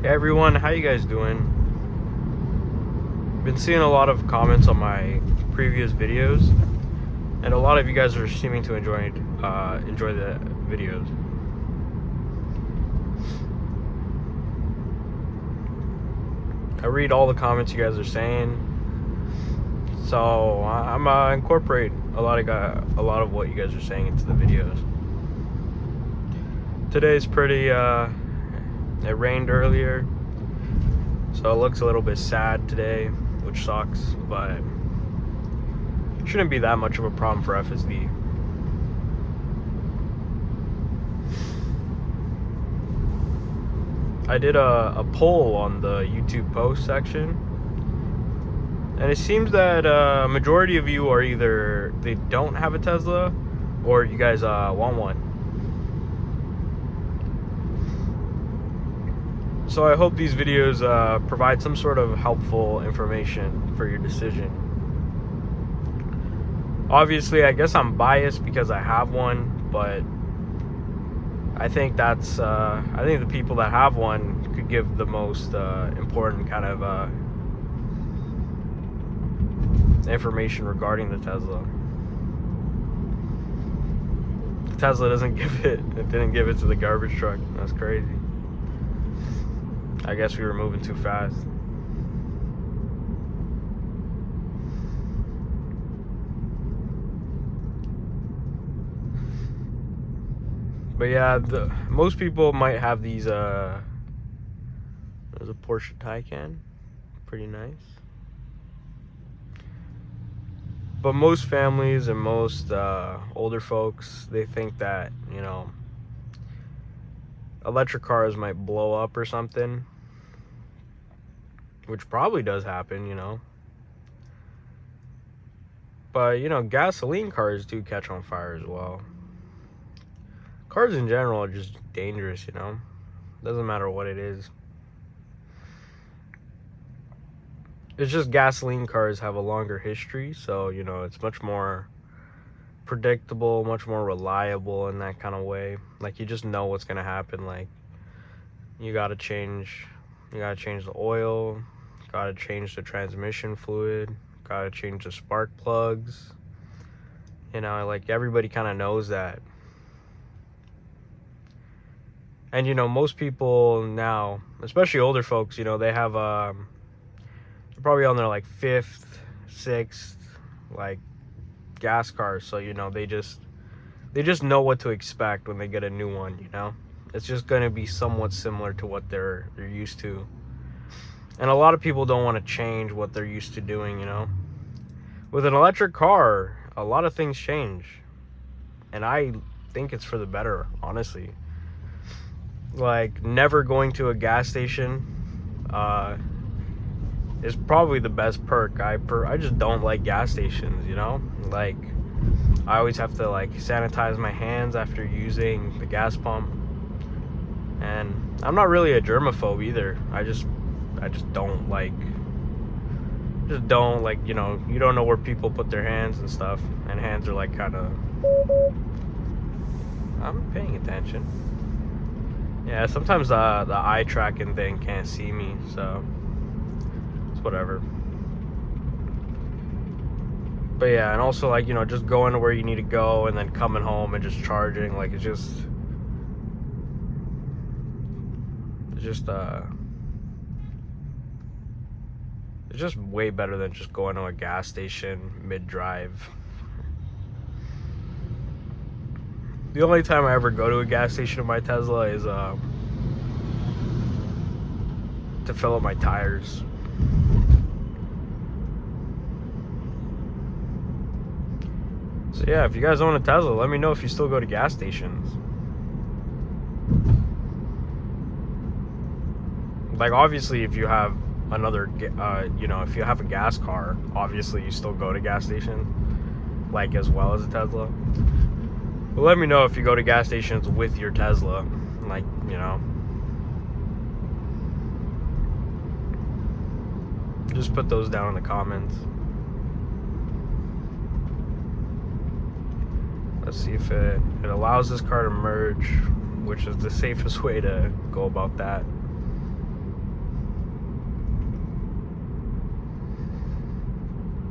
Hey everyone, how you guys doing? Been seeing a lot of comments on my previous videos, and a lot of you guys are seeming to enjoy the videos. I read all the comments you guys are saying, so I'm incorporate a lot of what you guys are saying into the videos. Today's pretty. It rained earlier, so it looks a little bit sad today, which sucks, but shouldn't be that much of a problem for FSD. I did a poll on the YouTube post section, and it seems that a majority of you are either they don't have a Tesla or you guys want one. So I hope these videos provide some sort of helpful information for your decision. Obviously, I guess I'm biased because I have one, but I think that's I think the people that have one could give the most important kind of information regarding the Tesla. Tesla doesn't give it. It didn't give it to the garbage truck. That's crazy. I guess we were moving too fast. But yeah, most people might have these. There's a Porsche Taycan, pretty nice. But most families and most older folks, they think that, you know, electric cars might blow up or something, which probably does happen, you know. But, you know, gasoline cars do catch on fire as well. Cars in general are just dangerous, you know. Doesn't matter what it is. It's just gasoline cars have a longer history, so, you know, it's much more predictable, much more reliable in that kind of way. Like, you just know what's going to happen. Like, you got to change the oil, got to change the transmission fluid, got to change the spark plugs. You know, like, everybody kind of knows that. And, you know, most people now, especially older folks, you know, they have they're probably on their like 5th, 6th like gas cars, so, you know, they just know what to expect when they get a new one, you know. It's just going to be somewhat similar to what they're used to. And a lot of people don't want to change what they're used to doing, you know. With an electric car, a lot of things change, and I think it's for the better, honestly. Like, never going to a gas station is probably the best perk. I just don't like gas stations, you know. Like, I always have to like sanitize my hands after using the gas pump, and I'm not really a germaphobe either. I just don't like, you know, you don't know where people put their hands and stuff, and hands are like kind of, I'm paying attention. Yeah, sometimes the eye tracking thing can't see me, so it's whatever. But yeah, and also, like, you know, just going to where you need to go and then coming home and just charging, like, it's just way better than just going to a gas station mid-drive. The only time I ever go to a gas station in my Tesla is to fill up my tires. So yeah, if you guys own a Tesla, let me know if you still go to gas stations. Like, obviously, if you have another, you know, if you have a gas car, obviously you still go to gas station, like, as well as a Tesla. But let me know if you go to gas stations with your Tesla, like, you know. Just put those down in the comments. Let's see if it allows this car to merge, which is the safest way to go about that.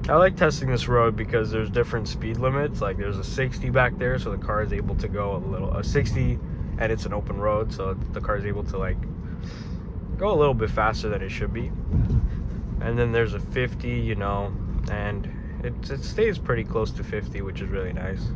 I like testing this road because there's different speed limits. Like there's a 60 back there, so the car is able to go a 60, and it's an open road, so the car is able to like go a little bit faster than it should be. And then there's a 50, you know, and it stays pretty close to 50, which is really nice.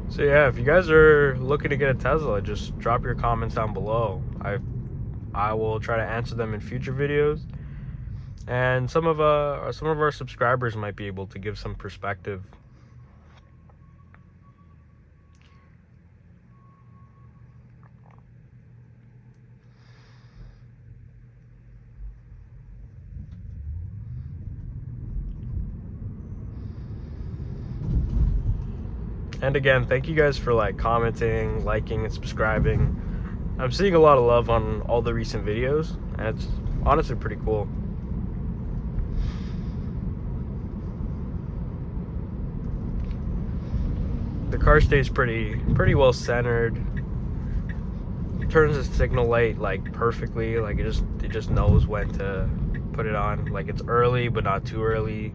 So yeah, if you guys are looking to get a Tesla, just drop your comments down below. I will try to answer them in future videos, and some of our subscribers might be able to give some perspective. And again, thank you guys for like commenting, liking, and subscribing. I'm seeing a lot of love on all the recent videos, and it's honestly pretty cool. The car stays pretty well centered. Turns the signal light like perfectly. Like it just knows when to put it on. Like it's early but not too early.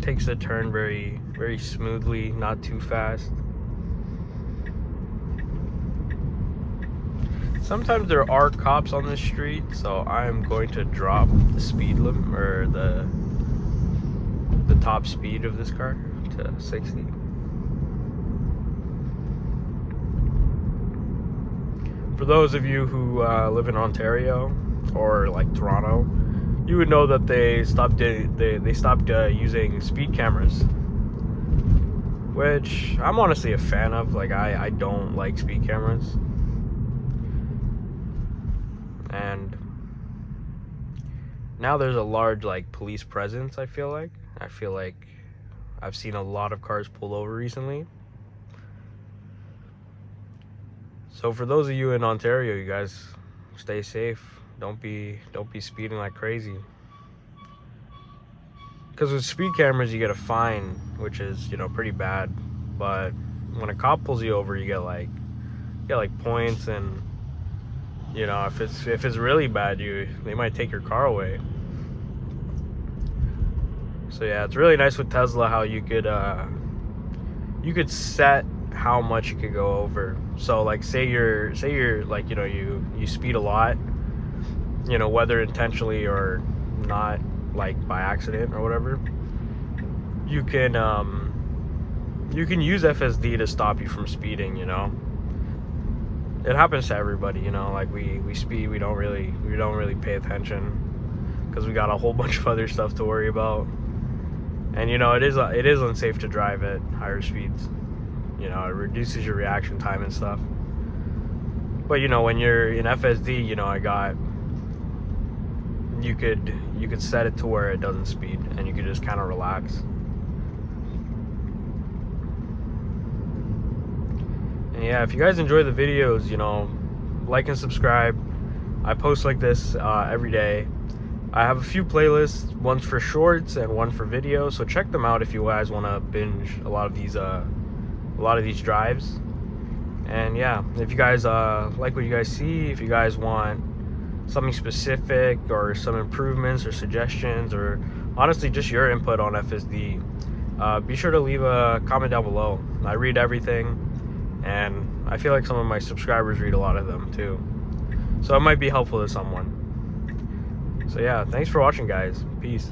Takes the turn very smoothly, not too fast. Sometimes there are cops on the street, so I'm going to drop the speed limit, or the top speed of this car to 60. For those of you who live in Ontario or like Toronto, you would know that they stopped using speed cameras, which I'm honestly a fan of. Like I don't like speed cameras, and now there's a large like police presence. I feel like I've seen a lot of cars pulled over recently. So for those of you in Ontario, you guys stay safe. Don't be speeding like crazy. Because with speed cameras, you get a fine, which is, you know, pretty bad. But when a cop pulls you over, you get like points, and you know, if it's really bad, they might take your car away. So yeah, it's really nice with Tesla how you could set how much you could go over. So like say you're like, you know, you speed a lot, you know, whether intentionally or not, like by accident or whatever, you can use FSD to stop you from speeding. You know, it happens to everybody. You know, like we speed, we don't really pay attention because we got a whole bunch of other stuff to worry about. And you know, it is unsafe to drive at higher speeds. You know, it reduces your reaction time and stuff. But you know, when you're in FSD, you know, you could set it to where it doesn't speed, and you could just kind of relax. And yeah, if you guys enjoy the videos, you know, like and subscribe. I post like this every day. I have a few playlists, one's for shorts and one for video, so check them out if you guys want to binge a lot of these drives. And yeah, if you guys like what you guys see, if you guys want something specific or some improvements or suggestions, or honestly just your input on FSD, be sure to leave a comment down below. I read everything, and I feel like some of my subscribers read a lot of them too, so it might be helpful to someone. So yeah, thanks for watching, guys. Peace.